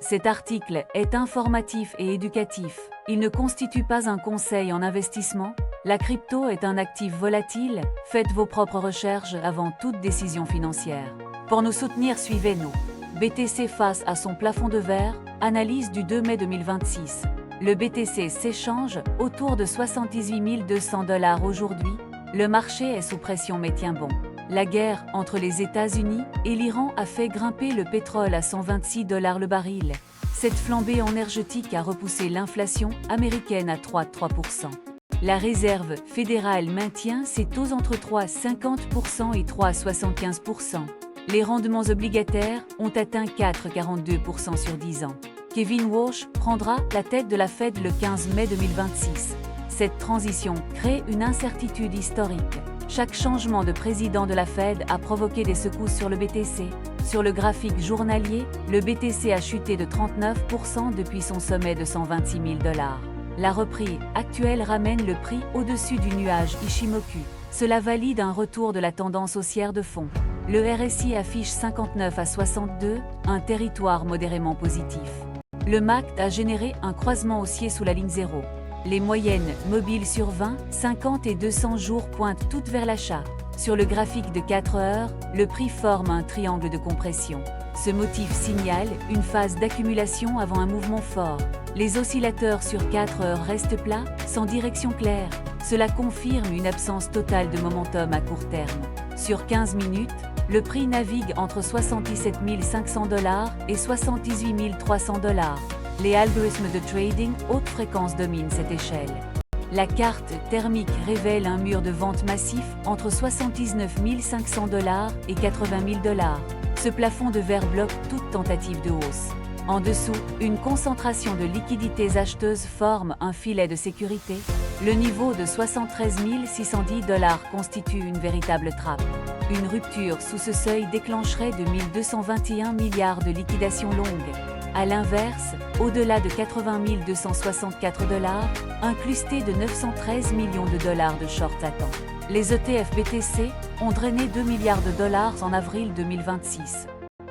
Cet article est informatif et éducatif. Il ne constitue pas un conseil en investissement. La crypto est un actif volatile. Faites vos propres recherches avant toute décision financière. Pour nous soutenir, suivez-nous. BTC face à son plafond de verre. Analyse du 2 mai 2026. Le BTC s'échange autour de 78 200 $ aujourd'hui. Le marché est sous pression mais tient bon. La guerre entre les États-Unis et l'Iran a fait grimper le pétrole à 126 $ le baril. Cette flambée énergétique a repoussé l'inflation américaine à 3,3%. La Réserve fédérale maintient ses taux entre 3,50% et 3,75%. Les rendements obligataires ont atteint 4,42% sur 10 ans. Kevin Walsh prendra la tête de la Fed le 15 mai 2026. Cette transition crée une incertitude historique. Chaque changement de président de la Fed a provoqué des secousses sur le BTC. Sur le graphique journalier, le BTC a chuté de 39% depuis son sommet de 126 000 $. La reprise actuelle ramène le prix au-dessus du nuage Ichimoku. Cela valide un retour de la tendance haussière de fond. Le RSI affiche 59 à 62, un territoire modérément positif. Le MACD a généré un croisement haussier sous la ligne 0. Les moyennes mobiles sur 20, 50 et 200 jours pointent toutes vers l'achat. Sur le graphique de 4 heures, le prix forme un triangle de compression. Ce motif signale une phase d'accumulation avant un mouvement fort. Les oscillateurs sur 4 heures restent plats, sans direction claire. Cela confirme une absence totale de momentum à court terme. Sur 15 minutes, le prix navigue entre 77 500 $ et 78 300 $. Les algorithmes de trading haute fréquence dominent cette échelle. La carte thermique révèle un mur de vente massif entre 79 500 $ et 80 000 $. Ce plafond de verre bloque toute tentative de hausse. En dessous, une concentration de liquidités acheteuses forme un filet de sécurité. Le niveau de 73 610 $ constitue une véritable trappe. Une rupture sous ce seuil déclencherait de 1221 milliards de liquidations longues. A l'inverse, au-delà de 80 264 $, un cluster de 913 millions de dollars de short attend. Les ETF BTC ont drainé 2 milliards de dollars en avril 2026.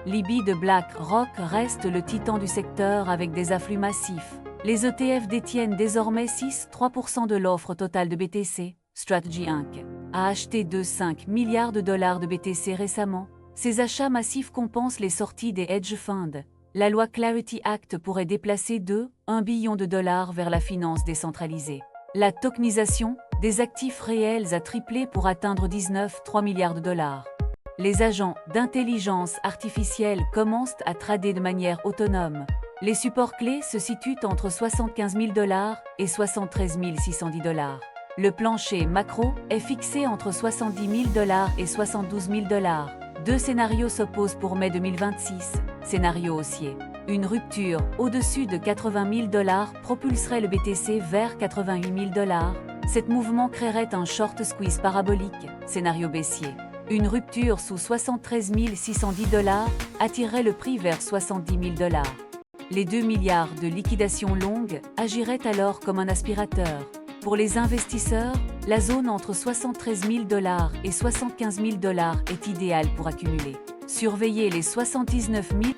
L'IB de BlackRock reste le titan du secteur avec des afflux massifs. Les ETF détiennent désormais 6,3% de l'offre totale de BTC. Strategy Inc. a acheté 2,5 milliards de dollars de BTC récemment. Ces achats massifs compensent les sorties des hedge funds. La loi Clarity Act pourrait déplacer 2,1 billion de dollars vers la finance décentralisée. La tokenisation des actifs réels a triplé pour atteindre 19,3 milliards de dollars. Les agents d'intelligence artificielle commencent à trader de manière autonome. Les supports clés se situent entre 75 000 $ et 73 610 $. Le plancher macro est fixé entre 70 000 $ et 72 000 $. Deux scénarios s'opposent pour mai 2026. Scénario haussier. Une rupture au-dessus de 80 000 $ propulserait le BTC vers 88 000 $. Cet mouvement créerait un short squeeze parabolique. Scénario baissier. Une rupture sous 73 610 $ attirerait le prix vers 70 000 $. Les 2 milliards de liquidations longues agiraient alors comme un aspirateur. Pour les investisseurs, la zone entre 73 000 $ et 75 000 $ est idéale pour accumuler. Surveillez les 79 000